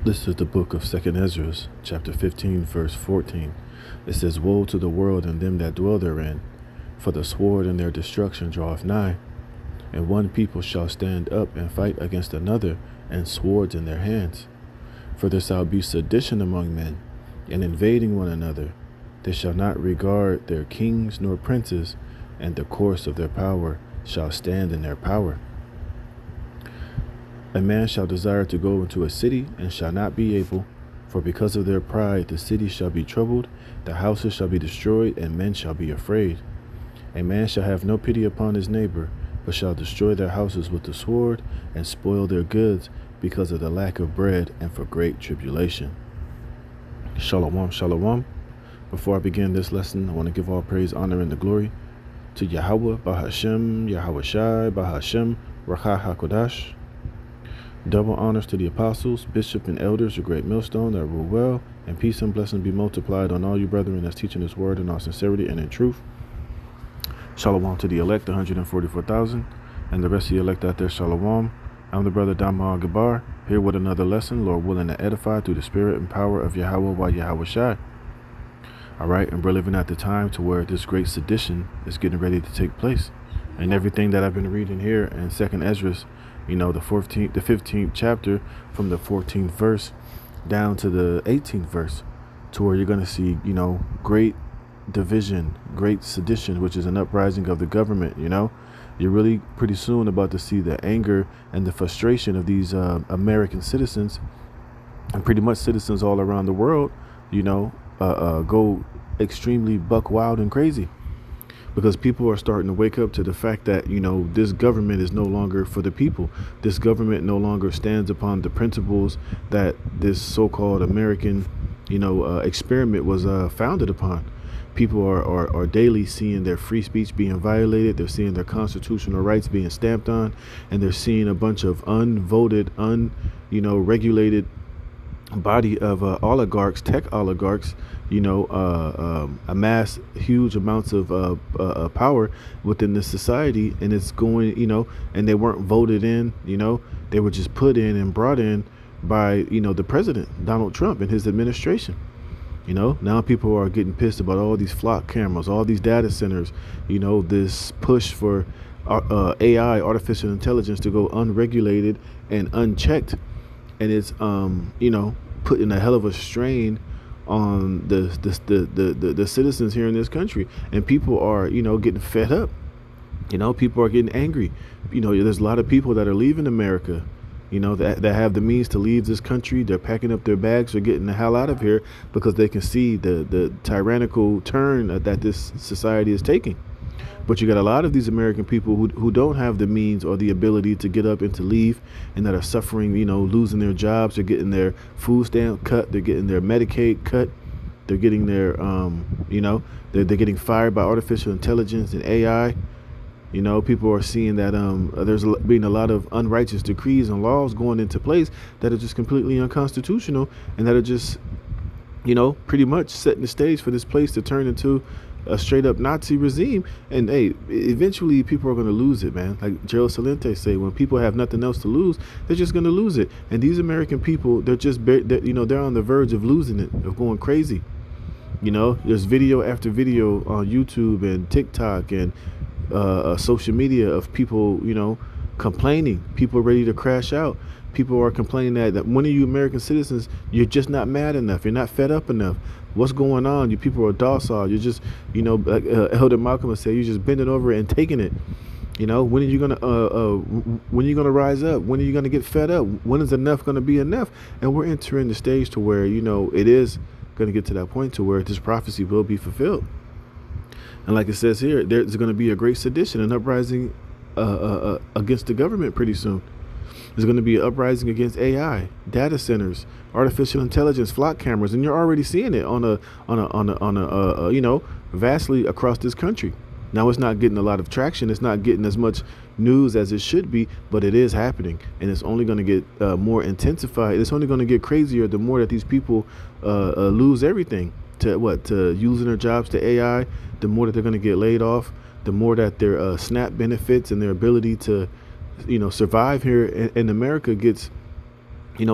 This is the book of 2nd Ezra, chapter 15, verse 14. It says, Woe to the world and them that dwell therein, for the sword and their destruction draweth nigh. And one people shall stand up and fight against another, and swords in their hands. For there shall be sedition among men, and invading one another. They shall not regard their kings nor princes, and the course of their power shall stand in their power. A man shall desire to go into a city, and shall not be able, for because of their pride the city shall be troubled, the houses shall be destroyed, and men shall be afraid. A man shall have no pity upon his neighbor, but shall destroy their houses with the sword, and spoil their goods, because of the lack of bread, and for great tribulation. Shalom, shalom. Before I begin this lesson, I want to give all praise, honor, and the glory to Yahweh, Bahashem, Yahweh Shai, Bahashem, Racha HaKodash. Double honors to the apostles, bishop, and elders, a great millstone that rule well, and peace and blessing be multiplied on all you brethren that's teaching this word in all sincerity and in truth. Shalom to the elect, 144,000, and the rest of the elect out there, shalom. I'm the brother Dama Gabar, here with another lesson, Lord willing to edify through the spirit and power of Yahweh by Yahweh Shai. All right, and we're living at the time to where this great sedition is getting ready to take place. And everything that I've been reading here in 2nd Ezra, the 15th chapter, from the 14th verse down to the 18th verse, to where you're going to see, great division, great sedition, which is an uprising of the government. You're really pretty soon about to see the anger and the frustration of these American citizens, and pretty much citizens all around the world, go extremely buck wild and crazy. Because people are starting to wake up to the fact that, this government is no longer for the people. This government no longer stands upon the principles that this so-called American, experiment was founded upon. People are daily seeing their free speech being violated. They're seeing their constitutional rights being stamped on. And they're seeing a bunch of unvoted, regulated body of oligarchs, tech oligarchs, amass huge amounts of power within this society, and it's going, and they weren't voted in, they were just put in and brought in by, the president, Donald Trump, and his administration. Now people are getting pissed about all these flock cameras, all these data centers, this push for AI, artificial intelligence, to go unregulated and unchecked. And it's, putting a hell of a strain on the citizens here in this country. And people are, getting fed up. People are getting angry. There's a lot of people that are leaving America, that have the means to leave this country. They're packing up their bags. They're getting the hell out of here because they can see the tyrannical turn that this society is taking. But you got a lot of these American people who don't have the means or the ability to get up and to leave, and that are suffering, losing their jobs. They're getting their food stamp cut. They're getting their Medicaid cut. They're getting their, they're getting fired by artificial intelligence and AI. People are seeing that there's being a lot of unrighteous decrees and laws going into place that are just completely unconstitutional, and that are just, pretty much setting the stage for this place to turn into a straight up Nazi regime. And hey, eventually people are going to lose it, man. Like Gerald Salente say, when people have nothing else to lose, they're just going to lose it. And these American people, they're on the verge of losing it, of going crazy. There's video after video on YouTube and TikTok and social media of people, complaining. People are ready to crash out. People are complaining that one of you American citizens, you're just not mad enough. You're not fed up enough. What's going on? You people are docile. You're just, like Elder Malcolm would say, you're just bending over and taking it. When are you gonna rise up? When are you gonna get fed up? When is enough gonna be enough? And we're entering the stage to where, it is gonna get to that point to where this prophecy will be fulfilled. And like it says here, there's gonna be a great sedition, an uprising against the government pretty soon. There's going to be an uprising against AI, data centers, artificial intelligence, flock cameras, and you're already seeing it on a vastly across this country. Now, it's not getting a lot of traction. It's not getting as much news as it should be, but it is happening, and it's only going to get more intensified. It's only going to get crazier the more that these people lose everything to using their jobs to AI. The more that they're going to get laid off, the more that their SNAP benefits and their ability to survive here in America gets,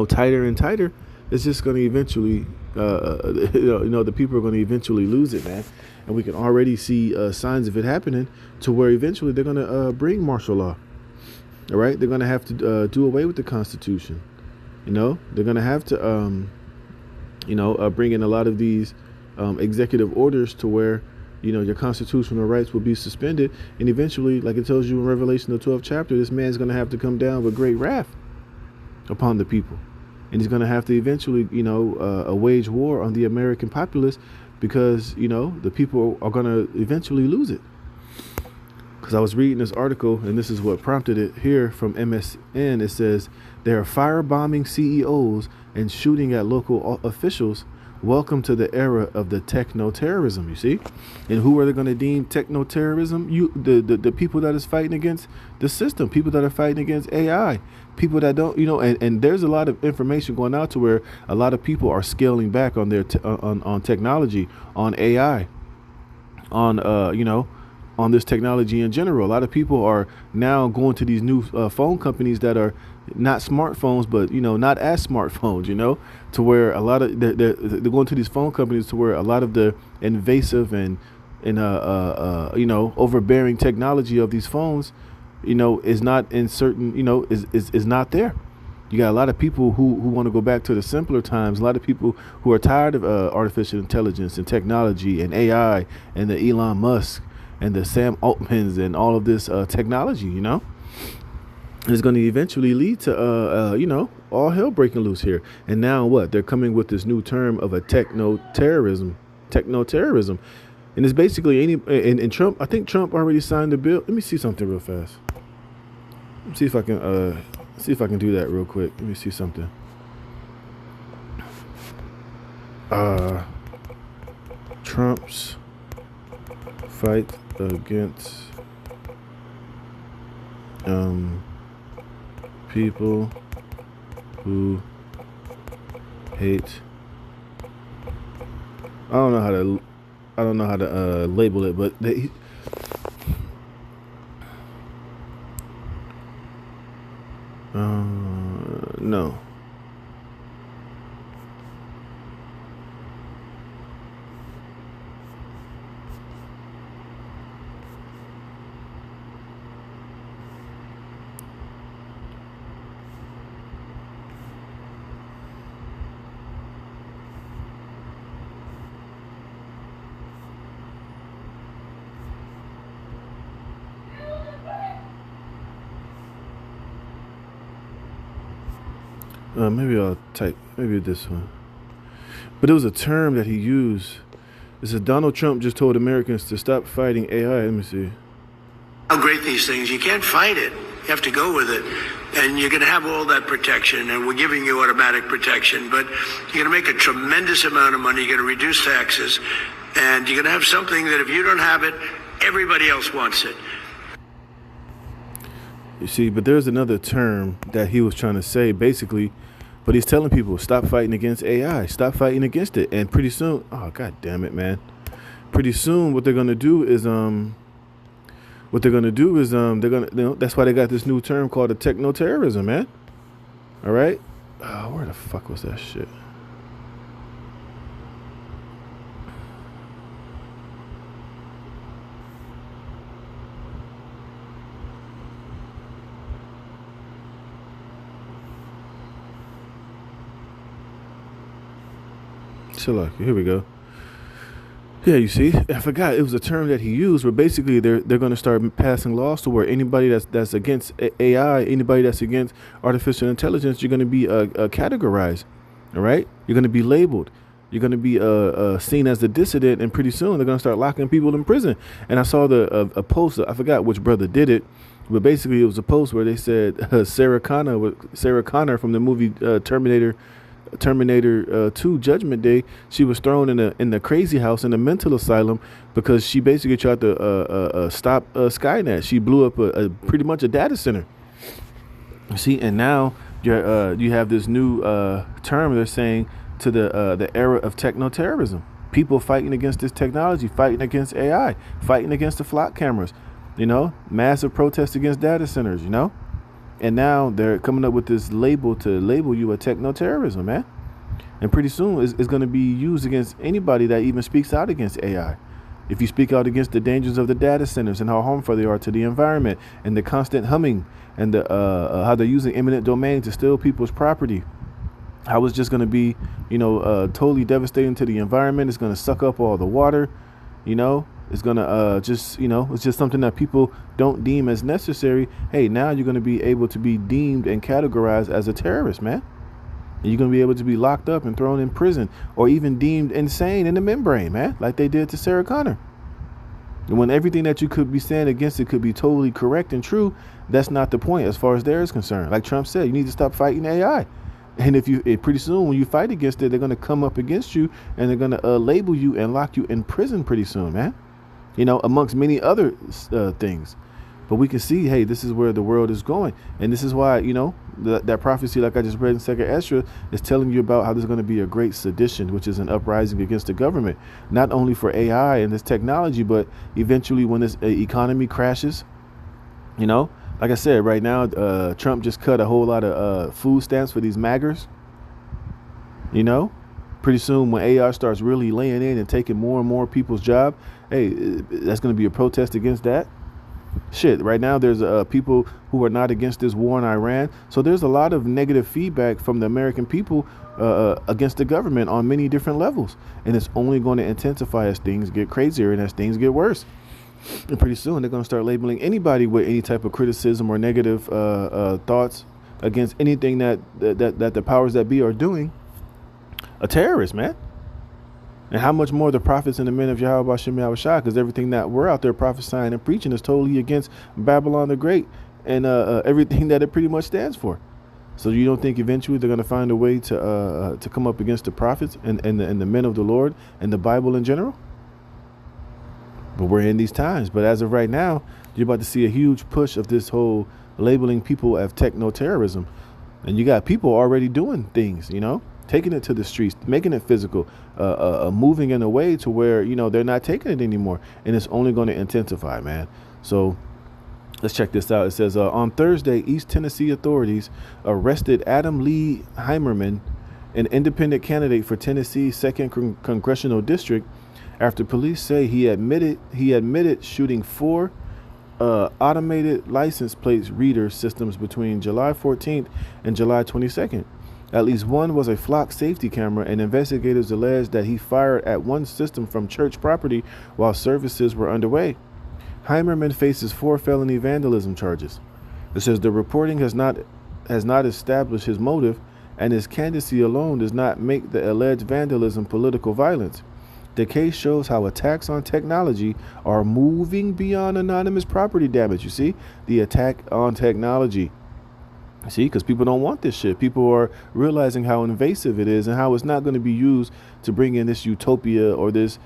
tighter and tighter, it's just going to eventually, the people are going to eventually lose it, man. And we can already see signs of it happening, to where eventually they're going to bring martial law. All right, they're going to have to do away with the Constitution. They're going to have to, bring in a lot of these executive orders, to where your constitutional rights will be suspended, and eventually, like it tells you in Revelation, the 12th chapter, this man's going to have to come down with great wrath upon the people, and he's going to have to eventually, wage war on the American populace, because the people are going to eventually lose it. Because I was reading this article, and this is what prompted it here from MSN. It says there are firebombing CEOs and shooting at local officials. Welcome to the era of the techno terrorism. You see, and who are they going to deem techno terrorism? The people that is fighting against the system, people that are fighting against AI, people that don't, and there's a lot of information going out, to where a lot of people are scaling back on their on technology, on AI, on this technology in general. A lot of people are now going to these new phone companies that are not smartphones, but not as smartphones, to where a lot of they're going to these phone companies, to where a lot of the invasive and overbearing technology of these phones, is not in certain, is not there. You got a lot of people who want to go back to the simpler times. A lot of people who are tired of artificial intelligence and technology and AI and the Elon Musk and the Sam Altmans and all of this technology, is going to eventually lead to, all hell breaking loose here. And now what? They're coming with this new term of a techno terrorism. And it's basically and Trump, I think Trump already signed the bill. Let me see something real fast. See if I can do that real quick. Let me see something. Trump's fight against people who hate. I don't know how to label it, but no. Maybe I'll type, maybe this one. But it was a term that he used. It said Donald Trump just told Americans to stop fighting AI. Let me see. How great these things. You can't fight it. You have to go with it. And you're going to have all that protection, and we're giving you automatic protection, but you're going to make a tremendous amount of money. You're going to reduce taxes, and you're going to have something that if you don't have it, everybody else wants it. You see, but there's another term that he was trying to say, basically, but he's telling people, stop fighting against AI, stop fighting against it. And pretty soon, oh, God damn it, man. Pretty soon what they're going to do is, they're going to, that's why they got this new term called a techno terrorism, man. All right. Oh, where the fuck was that shit? Here we go. Yeah, you see, I forgot it was a term that he used, where basically they're going to start passing laws to where anybody that's against AI, anybody that's against artificial intelligence, you're going to be categorized. All right, you're going to be labeled. You're going to be seen as a dissident, and pretty soon they're going to start locking people in prison. And I saw a post. I forgot which brother did it, but basically it was a post where they said Sarah Connor from the movie Terminator 2 Judgment Day, she was thrown in the crazy house in a mental asylum because she basically tried to stop Skynet. She blew up pretty much a data center. You see, and now you have this new term they're saying to the era of techno terrorism. People fighting against this technology, fighting against AI, fighting against the flock cameras. Massive protests against data centers. And now they're coming up with this label to label you a techno terrorism, man. And pretty soon it's going to be used against anybody that even speaks out against AI. If you speak out against the dangers of the data centers and how harmful they are to the environment and the constant humming and the how they're using eminent domain to steal people's property, how it's just going to be, totally devastating to the environment. It's going to suck up all the water, it's going to it's just something that people don't deem as necessary. Hey, now you're going to be able to be deemed and categorized as a terrorist, man. And you're going to be able to be locked up and thrown in prison or even deemed insane in the membrane, man, like they did to Sarah Connor. And when everything that you could be saying against it could be totally correct and true, that's not the point as far as there is concerned. Like Trump said, you need to stop fighting AI. And if pretty soon when you fight against it, they're going to come up against you and they're going to label you and lock you in prison pretty soon, man. Amongst many other things. But we can see, hey, this is where the world is going. And this is why, that prophecy, like I just read in 2nd Ezra, is telling you about how there's going to be a great sedition, which is an uprising against the government, not only for AI and this technology, but eventually when this economy crashes, like I said, right now, Trump just cut a whole lot of food stamps for these maggers. Pretty soon when AI starts really laying in and taking more and more people's job, hey, that's going to be a protest against that. Shit, right now there's people who are not against this war in Iran. So there's a lot of negative feedback from the American people against the government on many different levels. And it's only going to intensify as things get crazier and as things get worse. And pretty soon they're going to start labeling anybody with any type of criticism or negative thoughts against anything that the powers that be are doing a terrorist, man. And how much more the prophets and the men of Yahweh Shem Yahushua, because everything that we're out there prophesying and preaching is totally against Babylon the Great and everything that it pretty much stands for. So you don't think eventually they're going to find a way to come up against the prophets and the men of the Lord and the Bible in general? But we're in these times. But as of right now, you're about to see a huge push of this whole labeling people as techno-terrorism. And you got people already doing things, taking it to the streets, making it physical, moving in a way to where, they're not taking it anymore. And it's only going to intensify, man. So let's check this out. It says on Thursday, East Tennessee authorities arrested Adam Lee Heimerman, an independent candidate for Tennessee's 2nd Congressional District, after police say he admitted shooting 4 automated license plate reader systems between July 14th and July 22nd. At least one was a flock safety camera, and investigators alleged that he fired at one system from church property while services were underway. Heimerman faces 4 felony vandalism charges. It says the reporting has not established his motive, and his candidacy alone does not make the alleged vandalism political violence. The case shows how attacks on technology are moving beyond anonymous property damage. You see, the attack on technology. See, because people don't want this shit. People are realizing how invasive it is and how it's not going to be used to bring in this utopia or this,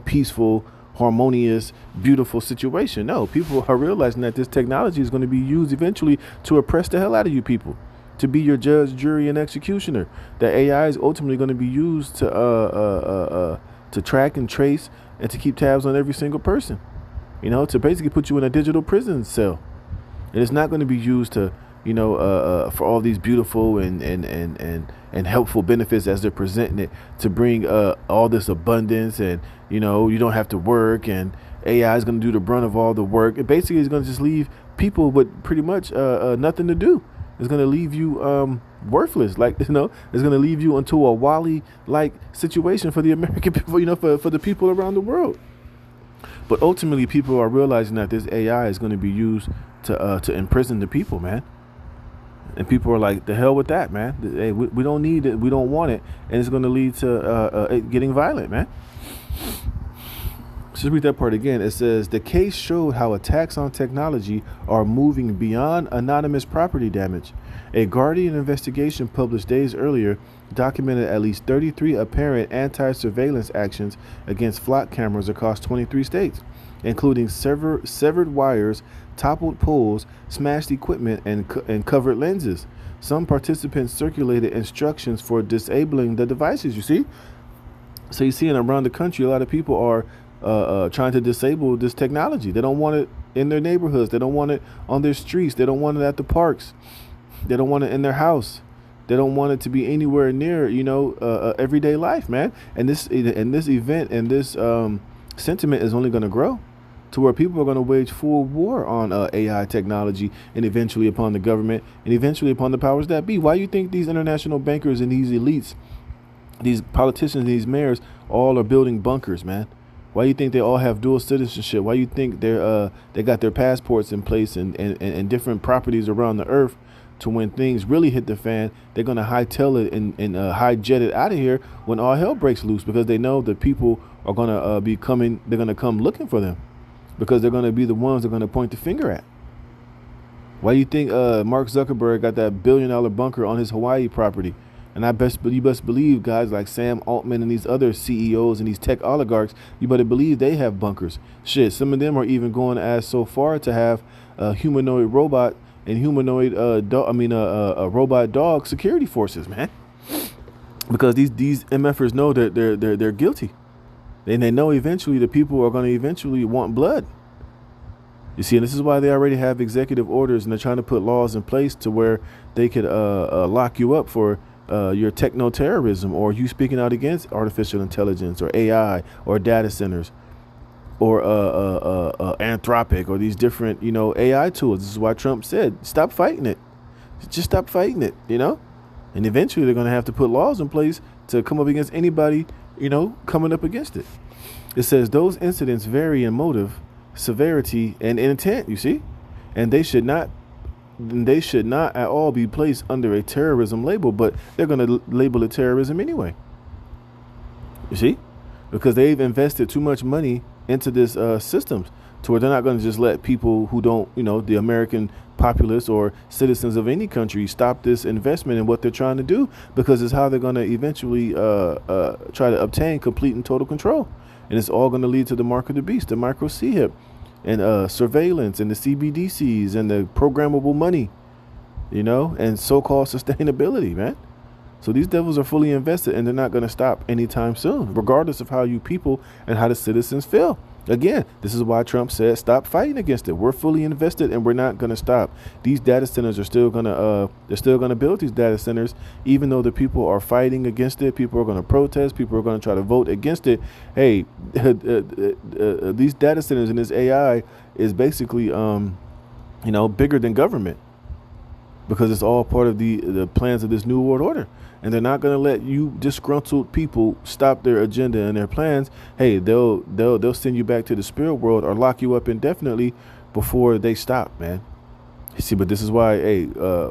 peaceful, harmonious, beautiful situation. No, people are realizing that this technology is going to be used eventually to oppress the hell out of you people, to be your judge, jury, and executioner. That AI is ultimately going to be used to track and trace and to keep tabs on every single person, to basically put you in a digital prison cell. And it's not going to be used to, for all these beautiful and helpful benefits as they're presenting it, to bring all this abundance and, you don't have to work and AI is going to do the brunt of all the work. It basically is going to just leave people with pretty much nothing to do. It's going to leave you worthless. It's going to leave you into a Wall-E-like situation for the American people, for the people around the world. But ultimately, people are realizing that this AI is going to be used to imprison the people, man. And people are like, the hell with that, man. Hey, we don't need it. We don't want it. And it's going to lead to it getting violent, man. Just read that part again. It says the case showed how attacks on technology are moving beyond anonymous property damage. A Guardian investigation published days earlier documented at least 33 apparent anti-surveillance actions against flock cameras across 23 states, including severed wires, toppled poles, smashed equipment, and covered lenses. Some participants circulated instructions for disabling the devices, you see? So you're seeing around the country, a lot of people are trying to disable this technology. They don't want it in their neighborhoods. They don't want it on their streets. They don't want it at the parks. They don't want it in their house. They don't want it to be anywhere near, everyday life, man. And this event and this sentiment is only going to grow to where people are going to wage full war on AI technology, and eventually upon the government, and eventually upon the powers that be. Why do you think these international bankers and these elites, these politicians, these mayors, all are building bunkers, man? Why do you think they all have dual citizenship? Why do you think they got their passports in place and different properties around the earth, to when things really hit the fan, they're going to hightail it and highjet it out of here when all hell breaks loose, because they know the people are going to be coming. They're going to come looking for them, because they're going to be the ones they're going to point the finger at. Why do you think Mark Zuckerberg got that $1 billion bunker on his Hawaii property? And you best believe guys like Sam Altman and these other CEOs and these tech oligarchs, you better believe they have bunkers. Shit, some of them are even going as so far to have a humanoid robot and humanoid robot dog security forces, man. Because these MFers know that they're guilty. And they know eventually the people are going to eventually want blood. You see, and this is why they already have executive orders, and they're trying to put laws in place to where they could lock you up for your techno terrorism, or you speaking out against artificial intelligence or AI or data centers or Anthropic or these different, AI tools. This is why Trump said, stop fighting it. Just stop fighting it, And eventually they're going to have to put laws in place to come up against anybody, coming up against it. It says those incidents vary in motive, severity, and intent, you see? And they should not at all be placed under a terrorism label, but they're going to label it terrorism anyway. You see? Because they've invested too much money into this systems to where they're not going to just let people who don't, the American populace or citizens of any country stop this investment in what they're trying to do, because it's how they're going to eventually try to obtain complete and total control. And it's all going to lead to the mark of the beast, the micro CHIP, and surveillance, and the CBDCs, and the programmable money, and so-called sustainability, man. So these devils are fully invested, and they're not going to stop anytime soon, regardless of how you people and how the citizens feel. Again, this is why Trump said, stop fighting against it. We're fully invested, and we're not going to stop. These data centers are still going to, they're still going to build these data centers, even though the people are fighting against it. People are going to protest. People are going to try to vote against it. Hey, these data centers and this AI is basically, bigger than government, because it's all part of the plans of this new world order. And they're not going to let you disgruntled people stop their agenda and their plans. Hey, they'll send you back to the spirit world or lock you up indefinitely before they stop, man. You see, but this is why,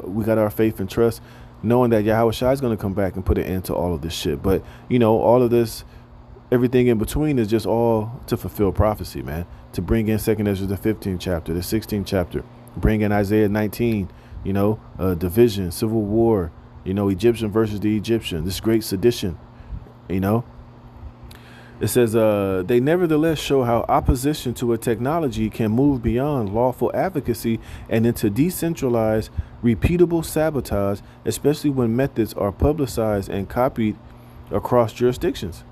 we got our faith and trust, knowing that Yahweh Shai is going to come back and put an end to all of this shit. But, all of this, everything in between is just all to fulfill prophecy, man. To bring in 2nd Ezra, the 15th chapter, the 16th chapter, bring in Isaiah 19, division, civil war, Egyptian versus the Egyptian, this great sedition, It says, they nevertheless show how opposition to a technology can move beyond lawful advocacy and into decentralized, repeatable sabotage, especially when methods are publicized and copied across jurisdictions.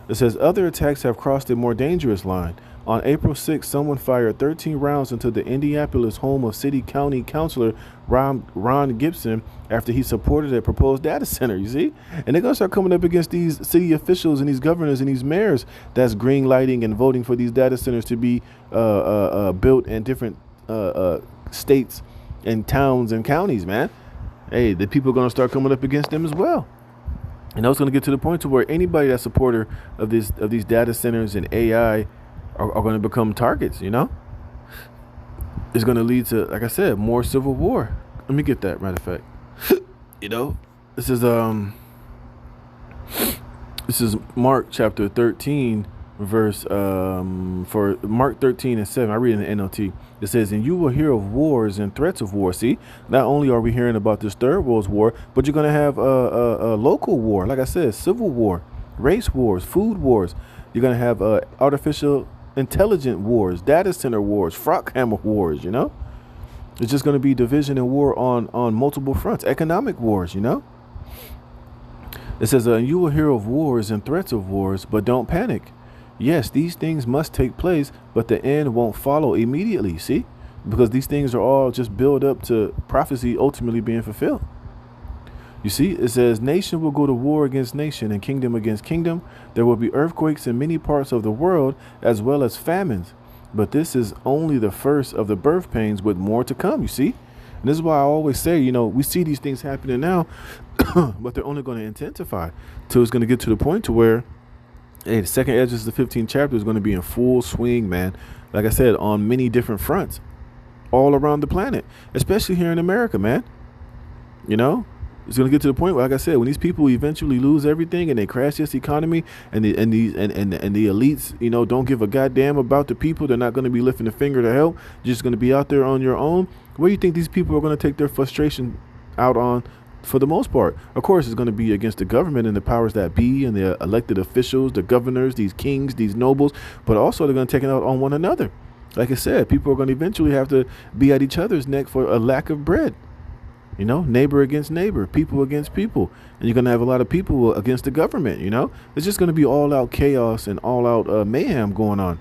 It says other attacks have crossed a more dangerous line. On April 6, someone fired 13 rounds into the Indianapolis home of City County Councilor Ron Gibson after he supported a proposed data center, you see? And they're going to start coming up against these city officials and these governors and these mayors that's green lighting and voting for these data centers to be built in different states and towns and counties, man. Hey, the people are going to start coming up against them as well. And it's going to get to the point to where anybody that's supporter of these data centers and AI are going to become targets, It's going to lead to, like I said, more civil war. Let me get that, matter of fact. This is Mark chapter 13, verse, for Mark 13 and 7. I read in the NLT. It says, and you will hear of wars and threats of war. See, not only are we hearing about this third world war, but you're going to have a local war. Like I said, civil war, race wars, food wars. You're going to have artificial intelligent wars, data center wars, frock hammer wars, It's just going to be division and war on multiple fronts, economic wars, It says, you will hear of wars and threats of wars, but don't panic. Yes, these things must take place, but the end won't follow immediately, see? Because these things are all just build up to prophecy ultimately being fulfilled. You see, it says nation will go to war against nation and kingdom against kingdom. There will be earthquakes in many parts of the world as well as famines. But this is only the first of the birth pains with more to come, you see? And this is why I always say, we see these things happening now, but they're only going to intensify till it's going to get to the point to where, hey, the second edge of the 15th chapter is going to be in full swing, man. Like I said, on many different fronts all around the planet, especially here in America, man. It's going to get to the point where, like I said, when these people eventually lose everything and they crash this economy, and the elites, don't give a goddamn about the people. They're not going to be lifting a finger to help. You're just going to be out there on your own. Where do you think these people are going to take their frustration out on? For the most part, of course, it's going to be against the government and the powers that be and the elected officials, the governors, these kings, these nobles, but also they're going to take it out on one another. Like I said, people are going to eventually have to be at each other's neck for a lack of bread. Neighbor against neighbor, people against people. And you're going to have a lot of people against the government, It's just going to be all out chaos and all out mayhem going on.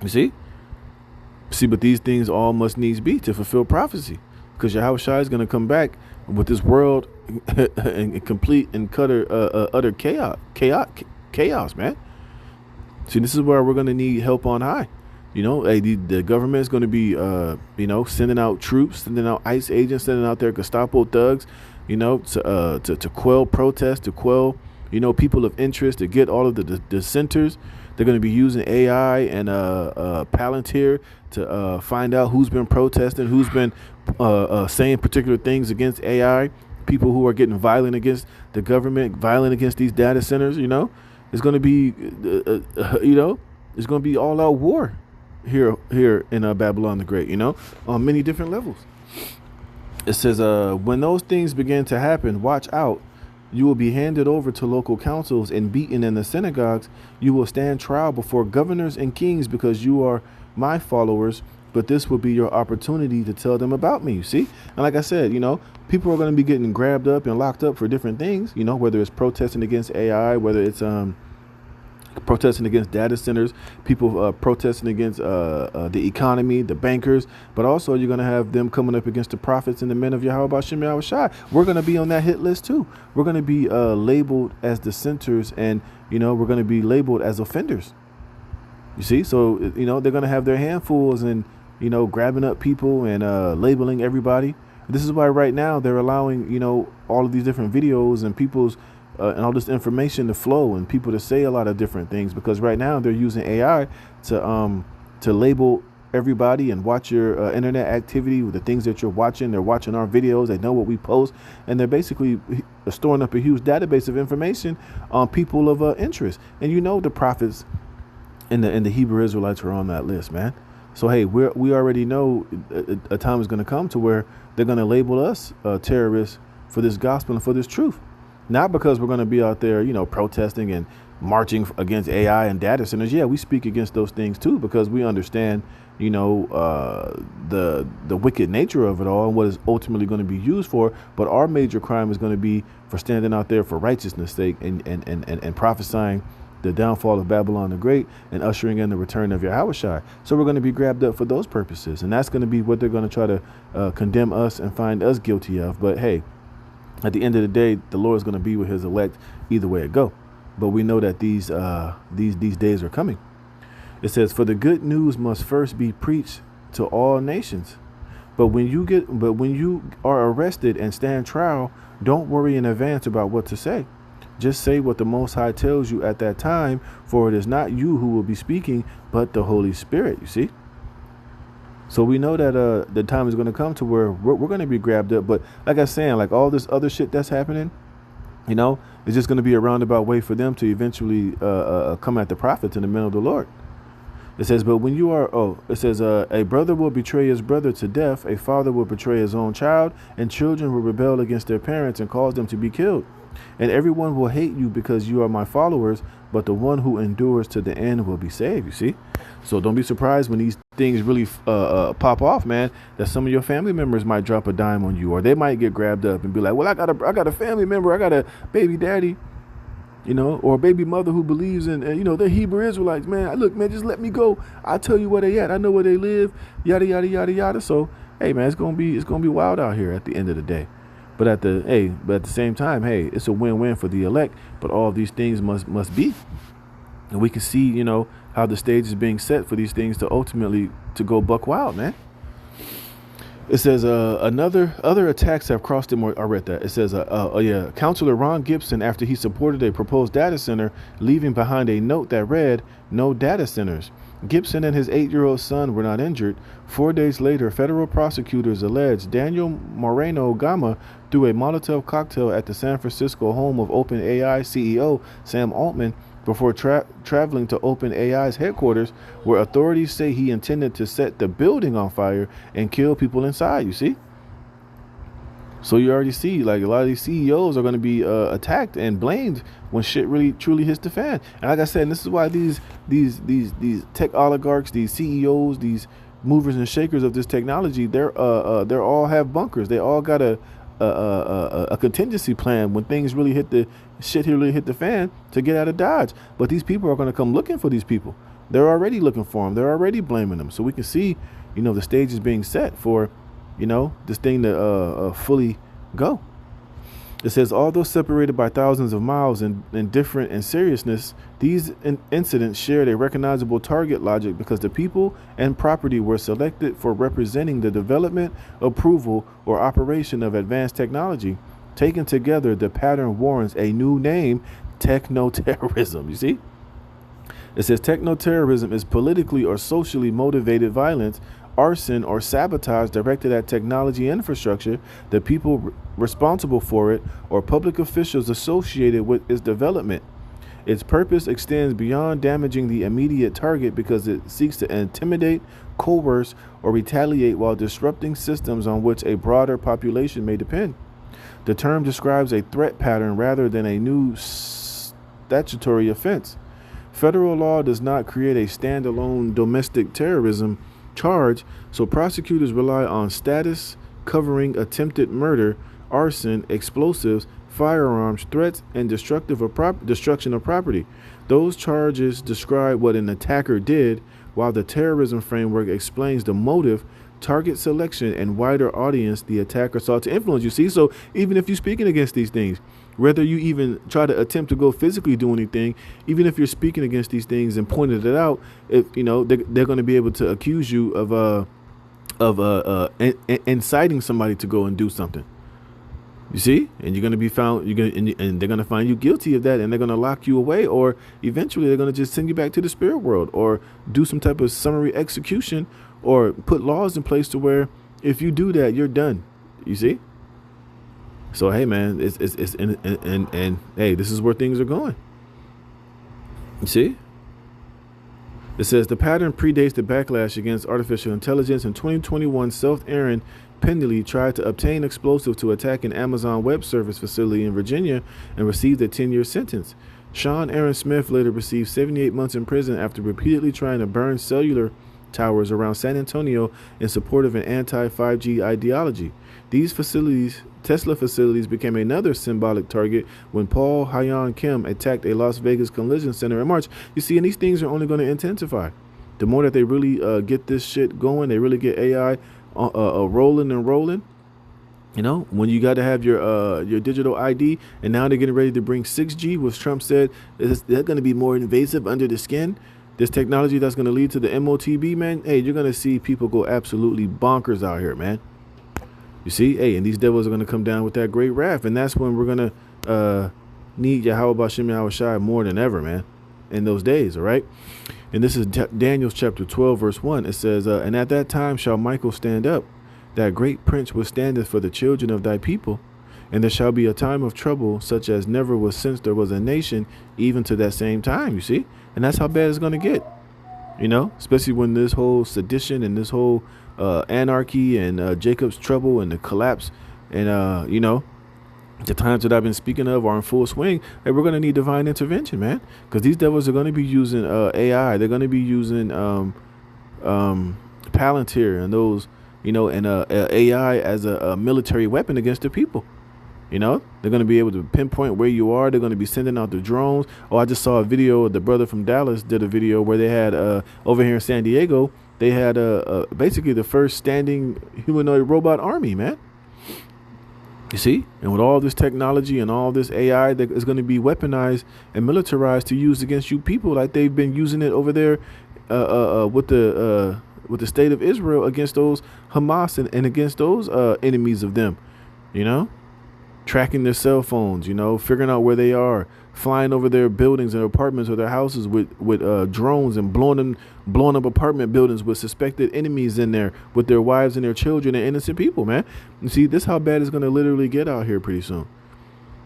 You see? But these things all must needs be to fulfill prophecy. Because Yahushua is going to come back with this world in complete and utter chaos, man. See, this is where we're going to need help on high. The government is going to be, sending out troops, sending out ICE agents, sending out their Gestapo thugs, to quell protests, to quell, people of interest, to get all of the dissenters. They're going to be using AI and Palantir to find out who's been protesting, who's been saying particular things against AI, people who are getting violent against the government, violent against these data centers. It's going to be, it's going to be all out war here in Babylon the Great, on many different levels. It says, when those things begin to happen, watch out. You will be handed over to local councils and beaten in the synagogues. You will stand trial before governors and kings because you are my followers. But this will be your opportunity to tell them about me, you see? And like I said, people are going to be getting grabbed up and locked up for different things, whether it's protesting against AI, whether it's protesting against data centers, people protesting against the economy, the bankers, but also you're going to have them coming up against the prophets and the men of Yahweh Shem Yahushai. We're going to be on that hit list too. We're going to be labeled as dissenters, and we're going to be labeled as offenders. You see, so they're going to have their handfuls and grabbing up people and labeling everybody. This is why right now they're allowing all of these different videos and people's and all this information to flow and people to say a lot of different things, because right now they're using AI to label everybody and watch your internet activity with the things that you're watching. They're watching our videos. They know what we post, and they're basically storing up a huge database of information on people of interest. And the prophets and the Hebrew Israelites are on that list, man. So hey, we already know a time is going to come to where they're going to label us terrorists for this gospel and for this truth. Not because we're going to be out there, protesting and marching against AI and data centers. Yeah, we speak against those things too, because we understand, the wicked nature of it all and what it's ultimately going to be used for. But our major crime is going to be for standing out there for righteousness' sake and prophesying the downfall of Babylon the Great and ushering in the return of Yahushua. So we're going to be grabbed up for those purposes. And that's going to be what they're going to try to condemn us and find us guilty of. But hey, at the end of the day, the Lord is going to be with his elect either way it go. But we know that these days are coming. It says, for the good news must first be preached to all nations. But when you are arrested and stand trial, don't worry in advance about what to say. Just say what the Most High tells you at that time, for it is not you who will be speaking, but the Holy Spirit, you see? So we know that the time is going to come to where we're going to be grabbed up. But like I was saying, like all this other shit that's happening, it's just going to be a roundabout way for them to eventually come at the prophets in the men of the Lord. It says, but when you are, a brother will betray his brother to death, a father will betray his own child, and children will rebel against their parents and cause them to be killed. And everyone will hate you because you are my followers, but the one who endures to the end will be saved, you see? So don't be surprised when these things really pop off, man, that some of your family members might drop a dime on you, or they might get grabbed up and be like, well, I got a family member, I got a baby daddy, or a baby mother who believes in, they're Hebrew Israelites, man. Look, man, just let me go. I'll tell you where they at. I know where they live, yada, yada, yada, yada. So, hey, man, it's going to be wild out here at the end of the day. But at the same time, hey, it's a win-win for the elect. But all these things must be, and we can see, how the stage is being set for these things to ultimately to go buck wild, man. It says other attacks have crossed him. I read that. It says, Counselor Ron Gibson, after he supported a proposed data center, leaving behind a note that read, "No data centers." Gibson and his 8-year-old son were not injured. 4 days later, federal prosecutors alleged Daniel Moreno Gama threw a Molotov cocktail at the San Francisco home of OpenAI CEO Sam Altman before traveling to OpenAI's headquarters, where authorities say he intended to set the building on fire and kill people inside, you see? So you already see, like, a lot of these CEOs are going to be attacked and blamed when shit really truly hits the fan. And like I said, and this is why these tech oligarchs, these CEOs, these movers and shakers of this technology, they're all have bunkers. They all got a contingency plan when things really hit the fan to get out of Dodge. But these people are going to come looking for these people. They're already looking for them. They're already blaming them. So we can see, the stage is being set for, this thing to fully go. It says, although separated by thousands of miles and different in seriousness, these incidents shared a recognizable target logic because the people and property were selected for representing the development, approval, or operation of advanced technology. Taken together, the pattern warrants a new name: techno-terrorism. You see? It says techno-terrorism is politically or socially motivated violence, arson, or sabotage directed at technology infrastructure, the people responsible for it, or public officials associated with its development. Its purpose extends beyond damaging the immediate target because it seeks to intimidate, coerce, or retaliate while disrupting systems on which a broader population may depend. The term describes a threat pattern rather than a new statutory offense. Federal law does not create a standalone domestic terrorism charge, so prosecutors rely on status covering attempted murder, arson, explosives, firearms, threats, and destruction of property. Those charges describe what an attacker did, while the terrorism framework explains the motive, target selection, and wider audience the attacker sought to influence. You see, so even if you're speaking against these things, whether you even try to attempt to go physically do anything, even if you're speaking against these things and pointed it out, if they're going to be able to accuse you of inciting somebody to go and do something. You see, and you're going to be found. And they're going to find you guilty of that, and they're going to lock you away, or eventually they're going to just send you back to the spirit world, or do some type of summary execution, or put laws in place to where if you do that, you're done. You see. So hey, man, it's hey, this is where things are going. You see? It says the pattern predates the backlash against artificial intelligence. In 2021, South Aaron Pendley tried to obtain explosive to attack an Amazon Web Service facility in Virginia and received a 10-year sentence. Sean Aaron Smith later received 78 months in prison after repeatedly trying to burn cellular towers around San Antonio in support of an anti-5G ideology. These facilities, Tesla facilities, became another symbolic target when Paul Hyan Kim attacked a Las Vegas collision center in March. You see, and these things are only going to intensify. The more that they really get this shit going, they really get AI rolling and rolling. When you got to have your digital ID, and now they're getting ready to bring 6G, which Trump said is going to be more invasive under the skin. This technology that's going to lead to the MOTB, man. Hey, you're going to see people go absolutely bonkers out here, man. You see, hey, and these devils are going to come down with that great wrath, and that's when we're going to need Yahweh Bashem Yahweh Shai more than ever, man, in those days, all right? And this is Daniel chapter 12, verse 1. It says, and at that time shall Michael stand up, that great prince which standeth for the children of thy people, and there shall be a time of trouble such as never was since there was a nation, even to that same time, you see? And that's how bad it's going to get, especially when this whole sedition and this whole anarchy and Jacob's trouble and the collapse and the times that I've been speaking of are in full swing. Hey, we're going to need divine intervention, man, because these devils are going to be using AI. They're going to be using Palantir and those, and AI as a military weapon against the people. They're going to be able to pinpoint where you are. They're going to be sending out the drones. Oh, I just saw a video. The brother from Dallas did a video where they had over here in San Diego, they had basically the first standing humanoid robot army, man. You see, and with all this technology and all this AI that is going to be weaponized and militarized to use against you people, like they've been using it over there with the state of Israel against those Hamas and against those enemies of them. You know, tracking their cell phones. You know, figuring out where they are, flying over their buildings and apartments or their houses with drones and blowing up apartment buildings with suspected enemies in there with their wives and their children and innocent people, man. You see, this is how bad it's going to literally get out here pretty soon.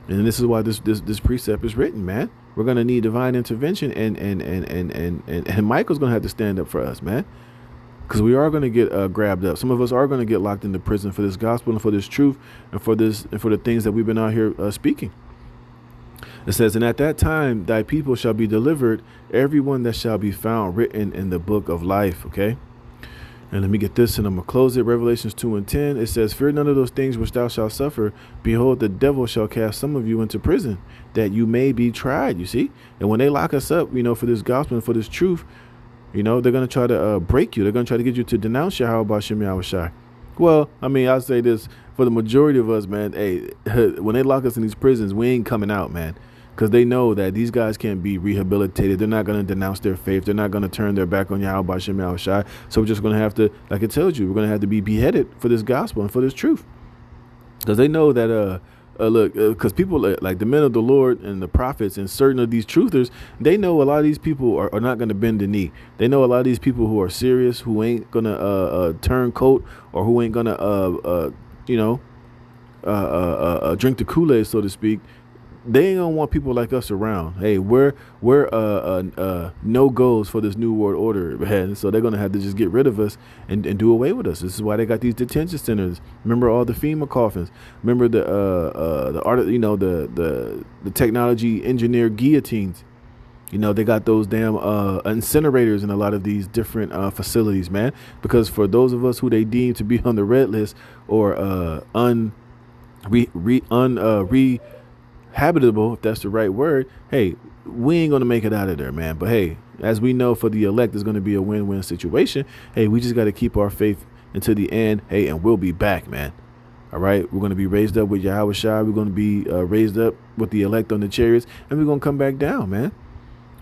And this is why this precept is written, man. We're going to need divine intervention, and Michael's going to have to stand up for us, man. Because we are going to get grabbed up. Some of us are going to get locked into prison for this gospel and for this truth and for the things that we've been out here speaking. It says, and at that time, thy people shall be delivered, everyone that shall be found written in the book of life. Okay. And let me get this, and I'm going to close it. Revelations 2:10. It says, fear none of those things which thou shalt suffer. Behold, the devil shall cast some of you into prison, that you may be tried. You see? And when they lock us up, you know, for this gospel and for this truth, you know, they're going to try to break you. They're going to try to get you to denounce Yahweh Shem Yahushai. Well, I mean, I'll say this for the majority of us, man. Hey, when they lock us in these prisons, we ain't coming out, man. Because they know that these guys can't be rehabilitated. They're not going to denounce their faith. They're not going to turn their back on Yahweh Shem Yahushai. So we're just going to have to, like it tells you, we're going to have to be beheaded for this gospel and for this truth. Because they know that, because people like the men of the Lord and the prophets and certain of these truthers, they know a lot of these people are not going to bend the knee. They know a lot of these people who are serious, who ain't going to turn coat, or who ain't going to, drink the Kool-Aid, so to speak. They ain't gonna want people like us around. Hey, we're no goes for this new world order, man. So they're gonna have to just get rid of us and do away with us. This is why they got these detention centers. Remember all the FEMA coffins. Remember the art, the technology engineered guillotines. You know, they got those damn incinerators in a lot of these different facilities, man. Because for those of us who they deem to be on the red list or habitable, if that's the right word, hey, we ain't gonna make it out of there, man. But hey, as we know, for the elect, it's gonna be a win-win situation. Hey, we just got to keep our faith until the end. Hey, and we'll be back, man. All right, we're gonna be raised up with Yahweh Shai. We're gonna be raised up with the elect on the chariots, and we're gonna come back down, man.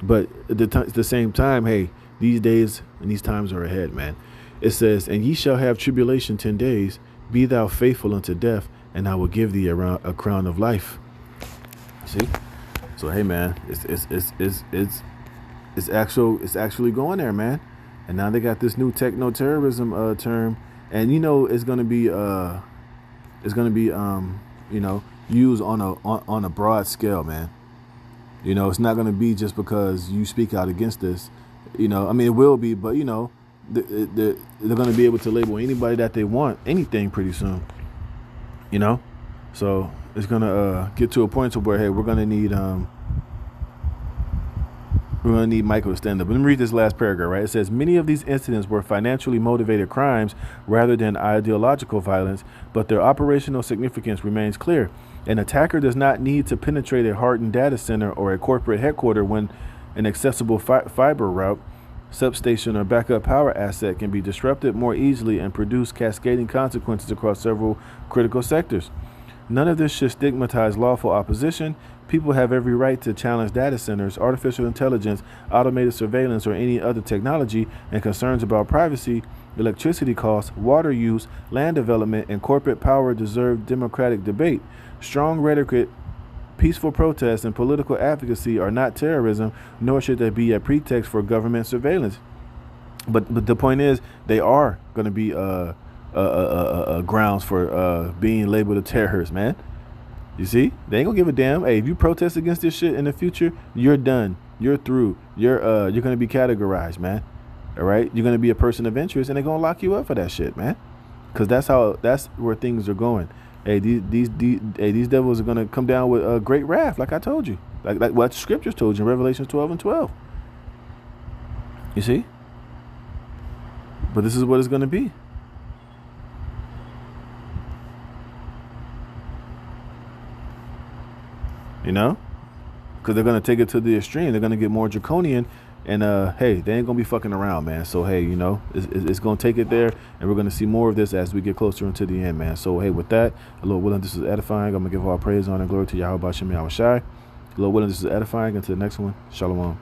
But at the same time, hey, these days and these times are ahead, man. It says, and ye shall have tribulation 10 days. Be thou faithful unto death, and I will give thee a crown of life. See, so hey, man, it's actually going there, man. And now they got this new techno terrorism term, and you know it's gonna be used on a broad scale, man. You know, it's not gonna be just because you speak out against this. You know, I mean, it will be, but you know, they're gonna be able to label anybody that they want anything pretty soon. You know, so it's gonna get to a point to where, hey, we're gonna need Michael to stand up. Let me read this last paragraph, right? It says, many of these incidents were financially motivated crimes rather than ideological violence, but their operational significance remains clear. An attacker does not need to penetrate a hardened data center or a corporate headquarters when an accessible fiber route, substation, or backup power asset can be disrupted more easily and produce cascading consequences across several critical sectors. None of this should stigmatize lawful opposition. People have every right to challenge data centers, artificial intelligence, automated surveillance, or any other technology, and concerns about privacy, electricity costs, water use, land development, and corporate power deserve democratic debate. Strong rhetoric, peaceful protests, and political advocacy are not terrorism, nor should they be a pretext for government surveillance. But the point is, they are going to be grounds for being labeled a terrorist, man. You see, they ain't gonna give a damn. Hey, if you protest against this shit in the future, you're done. You're through. You're gonna be categorized, man. All right, you're gonna be a person of interest, and they're gonna lock you up for that shit, man. Because that's where things are going. Hey, these devils are gonna come down with a great wrath, like I told you, like what the scriptures told you in Revelation 12:12. You see, but this is what it's gonna be. You know, because they're going to take it to the extreme. They're going to get more draconian And hey, they ain't gonna be fucking around, man. So hey, you know, it's gonna take it there, and we're gonna see more of this as we get closer into the end, man. So hey, with that, Lord willing, this is edifying. I'm gonna give all praise, honor, and glory to Yahweh Bashem Yahweh Shai. Lord willing, this is edifying. Until the next one, Shalom.